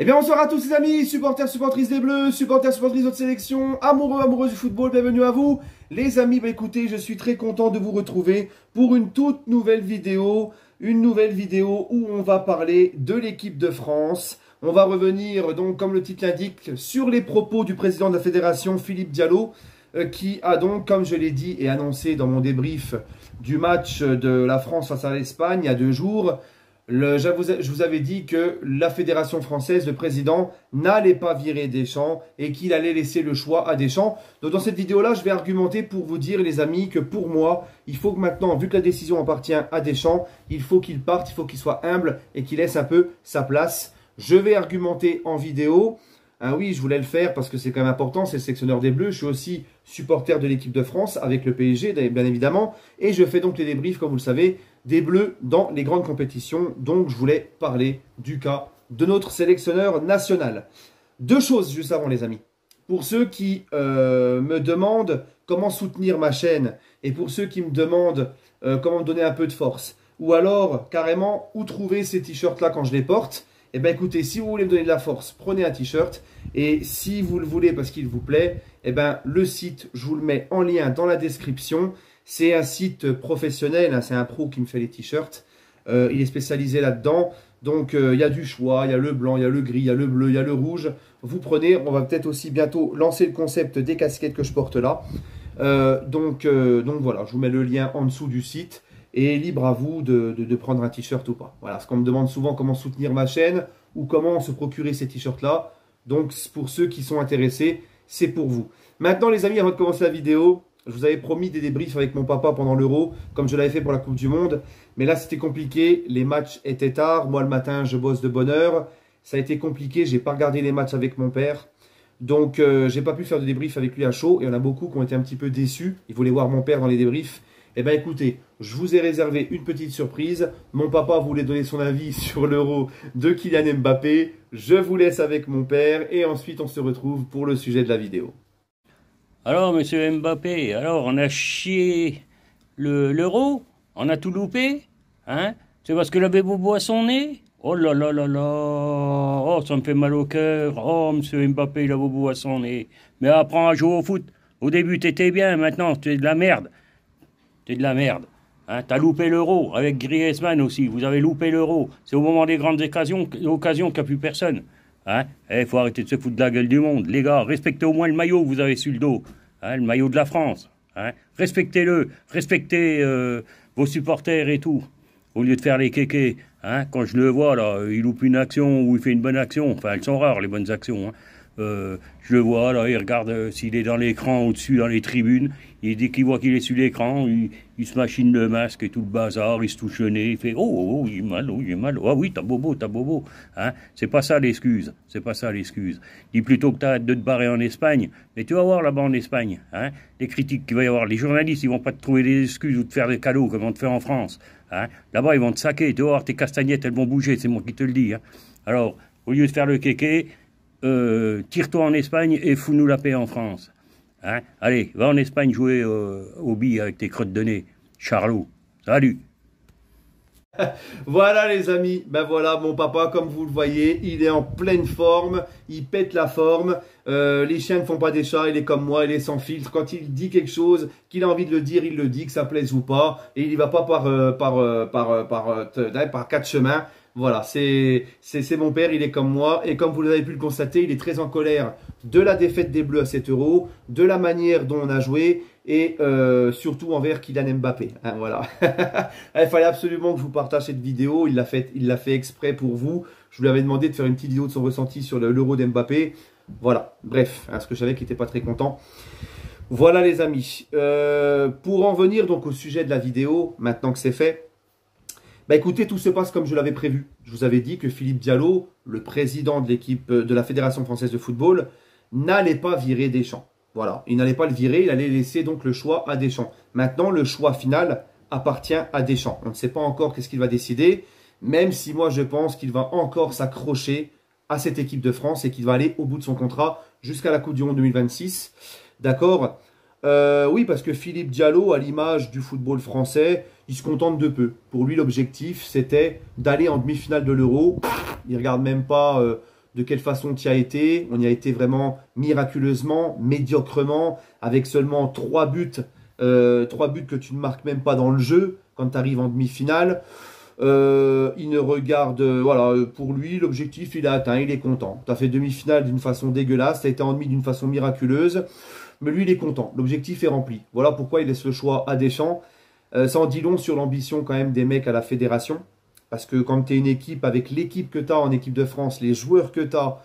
Eh bien bonsoir à tous les amis, supporters, supportrices des Bleus, supporters, supportrices de notre sélection, amoureux, amoureuses du football, bienvenue à vous. Les amis, écoutez, je suis très content de vous retrouver pour une toute nouvelle vidéo. Une nouvelle vidéo où on va parler de l'équipe de France. On va revenir, donc comme le titre l'indique, sur les propos du président de la fédération, Philippe Diallo, qui a donc, comme je l'ai dit et annoncé dans mon débrief du match de la France face à l'Espagne il y a 2 jours, je vous avais dit que la Fédération française, le président, n'allait pas virer Deschamps et qu'il allait laisser le choix à Deschamps. Donc dans cette vidéo-là, je vais argumenter pour vous dire, les amis, que pour moi, il faut que maintenant, vu que la décision appartient à Deschamps, il faut qu'il parte, il faut qu'il soit humble et qu'il laisse un peu sa place. Je vais argumenter en vidéo. Ah oui, je voulais le faire parce que c'est quand même important, c'est le sélectionneur des Bleus. Je suis aussi supporter de l'équipe de France avec le PSG, bien évidemment. Et je fais donc les débriefs, comme vous le savez, des Bleus dans les grandes compétitions. Donc, je voulais parler du cas de notre sélectionneur national. 2 choses juste avant, les amis. Pour ceux qui me demandent comment soutenir ma chaîne et pour ceux qui me demandent comment me donner un peu de force ou alors, carrément, où trouver ces t-shirts-là quand je les porte, eh bien, écoutez, si vous voulez me donner de la force, prenez un t-shirt. Et si vous le voulez parce qu'il vous plaît, eh bien, le site, je vous le mets en lien dans la description. C'est un site professionnel, hein, c'est un pro qui me fait les t-shirts. Il est spécialisé là-dedans. Donc, il y a du choix, il y a le blanc, il y a le gris, il y a le bleu, il y a le rouge. Vous prenez, on va peut-être aussi bientôt lancer le concept des casquettes que je porte là. Donc voilà, je vous mets le lien en dessous du site. Et libre à vous de prendre un t-shirt ou pas. Voilà, parce qu'on me demande souvent comment soutenir ma chaîne ou comment se procurer ces t-shirts-là. Donc, pour ceux qui sont intéressés, c'est pour vous. Maintenant, les amis, avant de commencer la vidéo, je vous avais promis des débriefs avec mon papa pendant l'Euro, comme je l'avais fait pour la Coupe du Monde. Mais là, c'était compliqué. Les matchs étaient tard. Moi, le matin, je bosse de bonne heure. Ça a été compliqué. J'ai pas regardé les matchs avec mon père. Donc, j'ai pas pu faire de débrief avec lui à chaud. Il y en a beaucoup qui ont été un petit peu déçus. Ils voulaient voir mon père dans les débriefs. Eh bien écoutez, je vous ai réservé une petite surprise. Mon papa voulait donner son avis sur l'Euro de Kylian Mbappé. Je vous laisse avec mon père et ensuite on se retrouve pour le sujet de la vidéo. Alors, monsieur Mbappé, alors on a chié l'Euro? On a tout loupé? Hein? C'est parce que la Bobo a son nez? Oh là là là là! Oh, ça me fait mal au cœur. Oh, monsieur Mbappé, la Bobo a son nez. Mais apprends à jouer au foot. Au début, t'étais bien, maintenant, tu es de la merde. T'es de la merde. Hein, t'as loupé l'Euro, avec Griezmann aussi. Vous avez loupé l'Euro. C'est au moment des grandes occasions qu'il n'y a plus personne. Hein, faut arrêter de se foutre de la gueule du monde. Les gars, respectez au moins le maillot que vous avez sur le dos. Hein, le maillot de la France. Hein, respectez-le. Respectez vos supporters et tout. Au lieu de faire les kékés. Hein, quand je le vois, là, il loupe une action ou il fait une bonne action. Enfin, elles sont rares, les bonnes actions. Hein. Je le vois, là, il regarde s'il est dans l'écran au-dessus, dans les tribunes. Et dès qu'il voit qu'il est sur l'écran, il se machine le masque et tout le bazar, il se touche le nez, il fait oh, il est mal, oh, il est mal. Ah oui, t'as bobo, t'as bobo. Hein, c'est pas ça l'excuse, c'est pas ça l'excuse. Dis plutôt que t'arrêtes de te barrer en Espagne, mais tu vas voir là-bas en Espagne, hein, les critiques qu'il va y avoir, les journalistes, ils vont pas te trouver des excuses ou te faire des cadeaux comme on te fait en France. Hein. Là-bas, ils vont te saquer, tu vas voir, tes castagnettes, elles vont bouger, c'est moi qui te le dis. Hein. Alors, au lieu de faire le kéké, tire-toi en Espagne et fous-nous la paix en France. Hein, allez, va en Espagne jouer aux billes avec tes crottes de nez. Charlot, salut. Voilà les amis, ben voilà mon papa comme vous le voyez, il est en pleine forme, il pète la forme, les chiens ne font pas des chats, il est comme moi, il est sans filtre, quand il dit quelque chose, qu'il a envie de le dire, il le dit, que ça plaise ou pas, et il y va pas par 4 chemins. Voilà, c'est mon père, il est comme moi, et comme vous avez pu le constater, il est très en colère de la défaite des Bleus à 7 euros, de la manière dont on a joué, et surtout envers Kylian Mbappé. Hein, voilà. Il fallait absolument que je vous partage cette vidéo, il l'a fait exprès pour vous. Je lui avais demandé de faire une petite vidéo de son ressenti sur l'Euro d'Mbappé. Voilà, bref, hein, parce que je savais qu'il n'était pas très content. Voilà les amis. Pour en venir donc au sujet de la vidéo, maintenant que c'est fait, bah écoutez, tout se passe comme je l'avais prévu. Je vous avais dit que Philippe Diallo, le président de l'équipe de la Fédération française de football, n'allait pas virer Deschamps. Voilà, il n'allait pas le virer, il allait laisser donc le choix à Deschamps. Maintenant, le choix final appartient à Deschamps. On ne sait pas encore qu'est-ce qu'il va décider, même si moi je pense qu'il va encore s'accrocher à cette équipe de France et qu'il va aller au bout de son contrat jusqu'à la Coupe du Monde 2026. D'accord? Oui, parce que Philippe Diallo, à l'image du football français, il se contente de peu. Pour lui, l'objectif, c'était d'aller en demi-finale de l'Euro. Il ne regarde même pas de quelle façon tu y as été. On y a été vraiment miraculeusement, médiocrement, avec seulement 3 buts. 3 buts que tu ne marques même pas dans le jeu quand tu arrives en demi-finale. Il ne regarde, voilà, pour lui, l'objectif il est atteint, il est content. Tu as fait demi-finale d'une façon dégueulasse, tu as été en demi d'une façon miraculeuse, mais lui il est content, l'objectif est rempli. Voilà pourquoi il laisse le choix à Deschamps. Ça en dit long sur l'ambition quand même des mecs à la fédération, parce que quand tu es une équipe, avec l'équipe que tu as en équipe de France, les joueurs que tu as,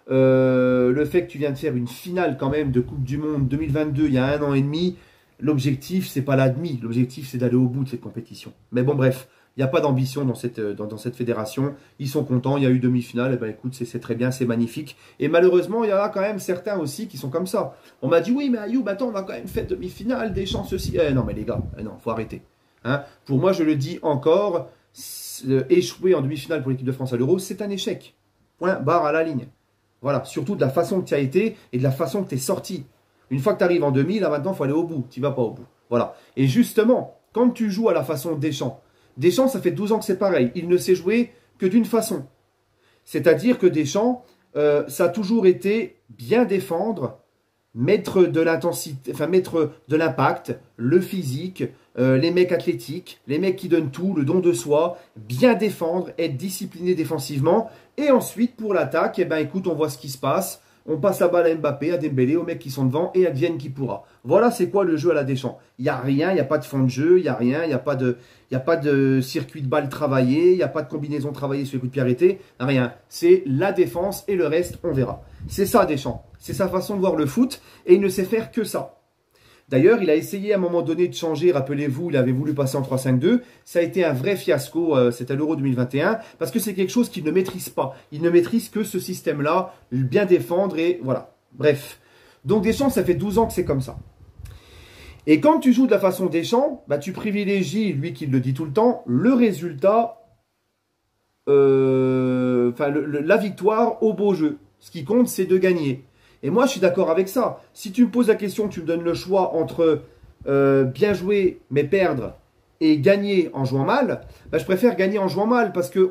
le fait que tu viens de faire une finale quand même de Coupe du Monde 2022 il y a 1 an et demi, l'objectif c'est pas la demi, l'objectif c'est d'aller au bout de cette compétition. Mais bon bref. Il n'y a pas d'ambition dans cette fédération. Ils sont contents, il y a eu demi-finale. Et ben écoute, c'est très bien, c'est magnifique. Et malheureusement, il y en a quand même certains aussi qui sont comme ça. On m'a dit, oui, mais Ayoub, attends, on a quand même fait demi-finale, Deschamps, ceci. Non, mais les gars, non, faut arrêter. Hein, pour moi, je le dis encore, échouer en demi-finale pour l'équipe de France à l'Euro, c'est un échec. Point, barre à la ligne. Voilà, surtout de la façon que tu as été et de la façon que tu es sorti. Une fois que tu arrives en demi, là maintenant, il faut aller au bout. Tu ne vas pas au bout. Voilà. Et justement, quand tu joues à la façon Deschamps, Deschamps, ça fait 12 ans que c'est pareil. Il ne sait jouer que d'une façon. C'est-à-dire que Deschamps, ça a toujours été bien défendre, mettre de l'intensité, enfin mettre de l'impact, le physique, les mecs athlétiques, les mecs qui donnent tout, le don de soi, bien défendre, être discipliné défensivement. Et ensuite, pour l'attaque, eh ben, écoute, on voit ce qui se passe. On passe la balle à Mbappé, à Dembélé, aux mecs qui sont devant et advienne qui pourra. Voilà c'est quoi le jeu à la Deschamps. Il n'y a rien, il n'y a pas de fond de jeu, il n'y a rien, il n'y a pas de circuit de balle travaillé, il n'y a pas de combinaison travaillée sur les coups de pied arrêtés, rien. C'est la défense et le reste, on verra. C'est ça Deschamps, c'est sa façon de voir le foot et il ne sait faire que ça. D'ailleurs, il a essayé à un moment donné de changer, rappelez-vous, il avait voulu passer en 3-5-2. Ça a été un vrai fiasco, c'était à l'Euro 2021, parce que c'est quelque chose qu'il ne maîtrise pas. Il ne maîtrise que ce système-là, bien défendre et voilà. Bref. Donc Deschamps, ça fait 12 ans que c'est comme ça. Et quand tu joues de la façon Deschamps, bah, tu privilégies, lui qui le dit tout le temps, le résultat, la victoire au beau jeu. Ce qui compte, c'est de gagner. Et moi, je suis d'accord avec ça. Si tu me poses la question, tu me donnes le choix entre bien jouer mais perdre et gagner en jouant mal, bah, je préfère gagner en jouant mal parce que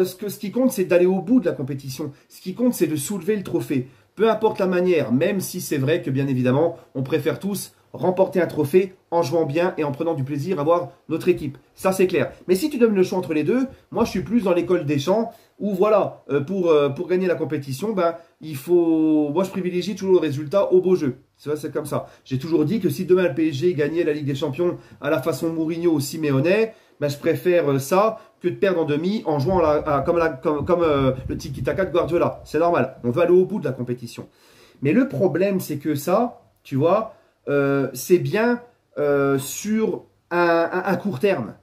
ce qui compte, c'est d'aller au bout de la compétition. Ce qui compte, c'est de soulever le trophée. Peu importe la manière, même si c'est vrai que bien évidemment, on préfère tous remporter un trophée en jouant bien et en prenant du plaisir à voir notre équipe. Ça, c'est clair. Mais si tu donnes le choix entre les deux, moi, je suis plus dans l'école Deschamps où, voilà, pour gagner la compétition, ben, moi, je privilégie toujours le résultat au beau jeu. C'est comme ça. J'ai toujours dit que si demain le PSG gagnait la Ligue des Champions à la façon Mourinho ou Simeone, ben, je préfère ça que de perdre en demi en jouant comme le tiki-taka de Guardiola. C'est normal. On veut aller au bout de la compétition. Mais le problème, c'est que ça, tu vois, c'est bien sur un court terme.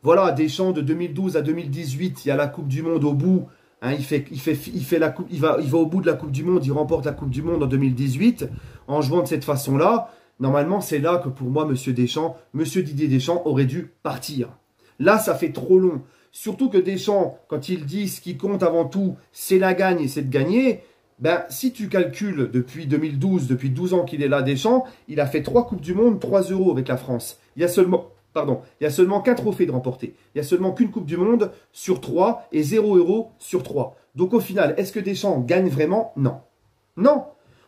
Voilà, Deschamps de 2012 à 2018, il y a la Coupe du Monde au bout. Hein, il va au bout de la Coupe du Monde, il remporte la Coupe du Monde en 2018 en jouant de cette façon-là. Normalement, c'est là que pour moi, Monsieur Didier Deschamps aurait dû partir. Là, ça fait trop long. Surtout que Deschamps, quand il dit ce qui compte avant tout, c'est la gagne et c'est de gagner. Ben, si tu calcules depuis 2012, depuis 12 ans qu'il est là, Deschamps, il a fait 3 Coupes du Monde, 3 euros avec la France. Il y a seulement qu'un trophée de remporté. Il n'y a seulement qu'une Coupe du Monde sur 3 et 0 euros sur 3. Donc au final, est-ce que Deschamps gagne vraiment? Non. Non.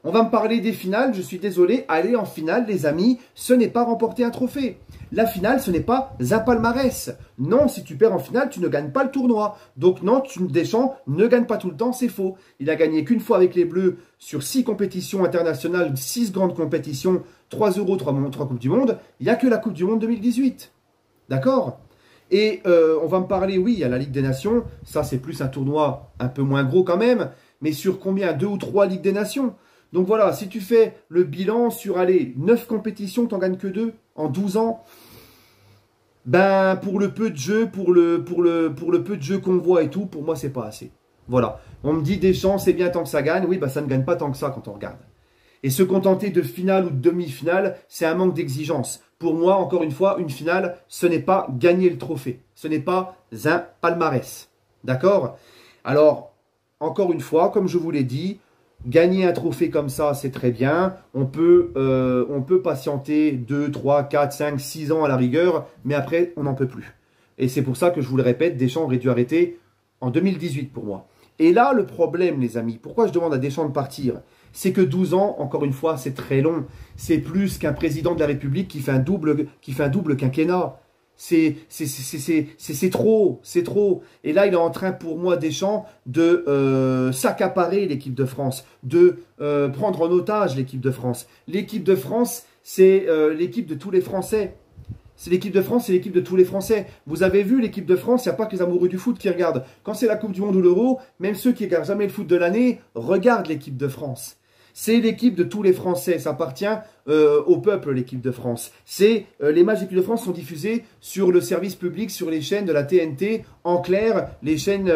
On va me parler des finales, je suis désolé, aller en finale, les amis, ce n'est pas remporter un trophée. La finale, ce n'est pas un palmarès. Non, si tu perds en finale, tu ne gagnes pas le tournoi. Donc non, Deschamps ne gagne pas tout le temps, c'est faux. Il a gagné qu'une fois avec les Bleus sur 6 compétitions internationales, 6 grandes compétitions, 3 euros, 3 Coupes du Monde. Il n'y a que la Coupe du Monde 2018. D'accord? Et on va me parler, oui, il y a la Ligue des Nations. Ça, c'est plus un tournoi un peu moins gros quand même. Mais sur combien? 2 ou 3 Ligues des Nations? Donc voilà, si tu fais le bilan sur, 9 compétitions, tu n'en gagnes que 2 en 12 ans, ben pour le peu de jeu, pour le peu de jeu qu'on voit et tout, pour moi, c'est pas assez. Voilà. On me dit Deschamps, c'est bien tant que ça gagne. Oui, ben ça ne gagne pas tant que ça quand on regarde. Et se contenter de finale ou de demi-finale, c'est un manque d'exigence. Pour moi, encore une fois, une finale, ce n'est pas gagner le trophée. Ce n'est pas un palmarès. D'accord? Alors, encore une fois, comme je vous l'ai dit, gagner un trophée comme ça, c'est très bien. On peut patienter 2, 3, 4, 5, 6 ans à la rigueur, mais après, on n'en peut plus. Et c'est pour ça que je vous le répète, Deschamps aurait dû arrêter en 2018 pour moi. Et là, le problème, les amis, pourquoi je demande à Deschamps de partir? C'est que 12 ans, encore une fois, c'est très long. C'est plus qu'un président de la République qui fait un double quinquennat. C'est trop, c'est trop. Et là, il est en train, pour moi, Deschamps, de s'accaparer l'équipe de France, de prendre en otage l'équipe de France. L'équipe de France, c'est l'équipe de tous les Français. C'est l'équipe de France, c'est l'équipe de tous les Français. Vous avez vu l'équipe de France, il n'y a pas que les amoureux du foot qui regardent. Quand c'est la Coupe du Monde ou l'Euro, même ceux qui ne regardent jamais le foot de l'année regardent l'équipe de France. C'est l'équipe de tous les Français, ça appartient au peuple, l'équipe de France. Les matchs de l'équipe de France sont diffusés sur le service public, sur les chaînes de la TNT, en clair, les chaînes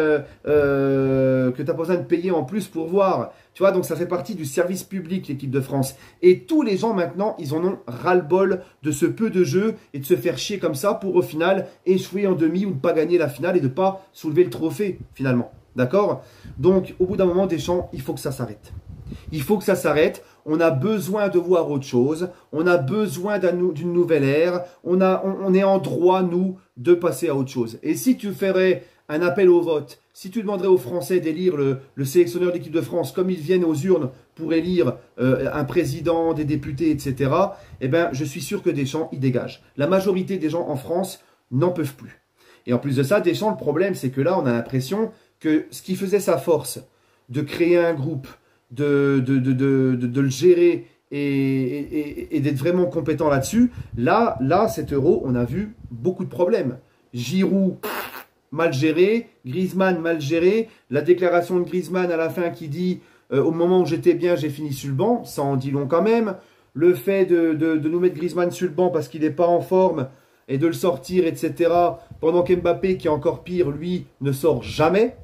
que tu n'as pas besoin de payer en plus pour voir. Tu vois, donc ça fait partie du service public, l'équipe de France. Et tous les gens maintenant, ils en ont ras-le-bol de ce peu de jeu et de se faire chier comme ça pour au final échouer en demi ou ne pas gagner la finale et de ne pas soulever le trophée finalement. D'accord? Donc au bout d'un moment, Deschamps, il faut que ça s'arrête. Il faut que ça s'arrête. On a besoin de voir autre chose. On a besoin d'une nouvelle ère. On est en droit, nous, de passer à autre chose. Et si tu ferais un appel au vote, si tu demanderais aux Français d'élire le sélectionneur de l'équipe de France comme ils viennent aux urnes pour élire un président, des députés, etc., eh ben, je suis sûr que Deschamps, il dégage. La majorité des gens en France n'en peuvent plus. Et en plus de ça, Deschamps, le problème, c'est que là, on a l'impression que ce qui faisait sa force, de créer un groupe, de le gérer et d'être vraiment compétent là-dessus, là, cet Euro, on a vu beaucoup de problèmes. Giroud, mal géré. Griezmann, mal géré. La déclaration de Griezmann à la fin qui dit au moment où j'étais bien, j'ai fini sur le banc. Ça en dit long quand même. Le fait de nous mettre Griezmann sur le banc parce qu'il n'est pas en forme et de le sortir, etc. Pendant qu'Mbappé, qui est encore pire, lui, ne sort jamais.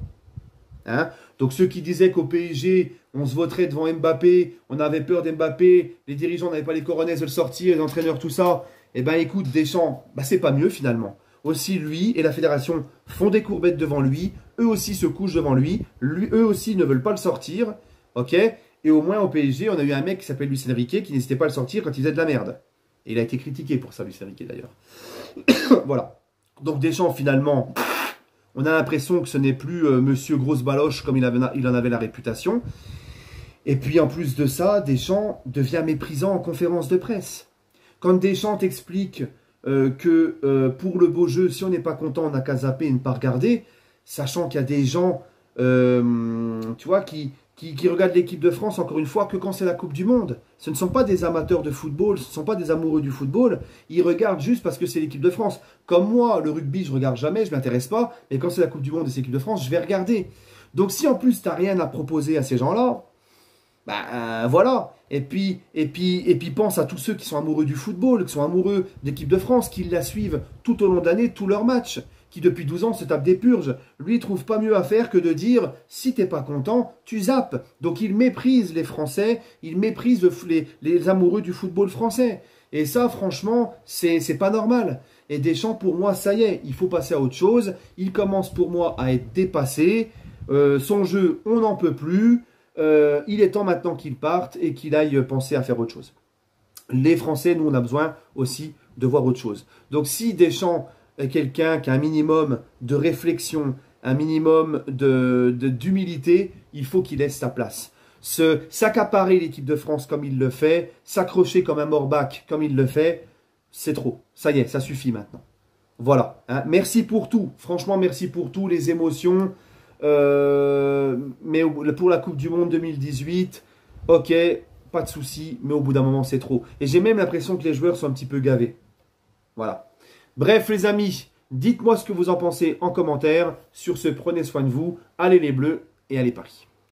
Hein? Donc ceux qui disaient qu'au PSG, on se voterait devant Mbappé, on avait peur d'Mbappé, les dirigeants n'avaient pas les coronets de le sortir, les entraîneurs, tout ça. Eh bien écoute, Deschamps, c'est pas mieux finalement. Aussi lui et la fédération font des courbettes devant lui, eux aussi se couchent devant lui, eux aussi ne veulent pas le sortir, ok? Et au moins au PSG, on a eu un mec qui s'appelle Luis Enrique qui n'hésitait pas à le sortir quand il faisait de la merde. Et il a été critiqué pour ça, Luis Enrique d'ailleurs. Voilà. Donc Deschamps finalement... On a l'impression que ce n'est plus Monsieur Grosse Baloche comme il en avait la réputation. Et puis en plus de ça, Deschamps devient méprisant en conférence de presse. Quand Deschamps t'explique que pour le beau jeu, si on n'est pas content, on n'a qu'à zapper et ne pas regarder, sachant qu'il y a des gens tu vois, qui regardent l'équipe de France, encore une fois, que quand c'est la Coupe du Monde. Ce ne sont pas des amateurs de football, ce ne sont pas des amoureux du football. Ils regardent juste parce que c'est l'équipe de France. Comme moi, le rugby, je ne regarde jamais, je ne m'intéresse pas. Mais quand c'est la Coupe du Monde et c'est l'équipe de France, je vais regarder. Donc si en plus, tu n'as rien à proposer à ces gens-là, voilà. Et puis pense à tous ceux qui sont amoureux du football, qui sont amoureux de l'équipe de France, qui la suivent tout au long de l'année, tous leurs matchs, qui depuis 12 ans se tapent des purges. Lui, il trouve pas mieux à faire que de dire, si t'es pas content, tu zappes. Donc il méprise les Français, il méprise les amoureux du football français. Et ça, franchement, c'est pas normal. Et Deschamps, pour moi, ça y est, il faut passer à autre chose. Il commence pour moi à être dépassé. Son jeu, on n'en peut plus. Il est temps maintenant qu'il parte et qu'il aille penser à faire autre chose. Les Français, nous, on a besoin aussi de voir autre chose. Donc si Deschamps est quelqu'un qui a un minimum de réflexion, un minimum d'humilité, il faut qu'il laisse sa place. S'accaparer l'équipe de France comme il le fait, s'accrocher comme un morbac comme il le fait, c'est trop. Ça y est, ça suffit maintenant. Voilà. Hein. Merci pour tout. Franchement, merci pour tout. Les émotions. Mais pour la Coupe du Monde 2018, ok, pas de souci, mais au bout d'un moment, c'est trop. Et j'ai même l'impression que les joueurs sont un petit peu gavés. Voilà. Bref, les amis, dites-moi ce que vous en pensez en commentaire. Sur ce, prenez soin de vous. Allez les Bleus et allez Paris.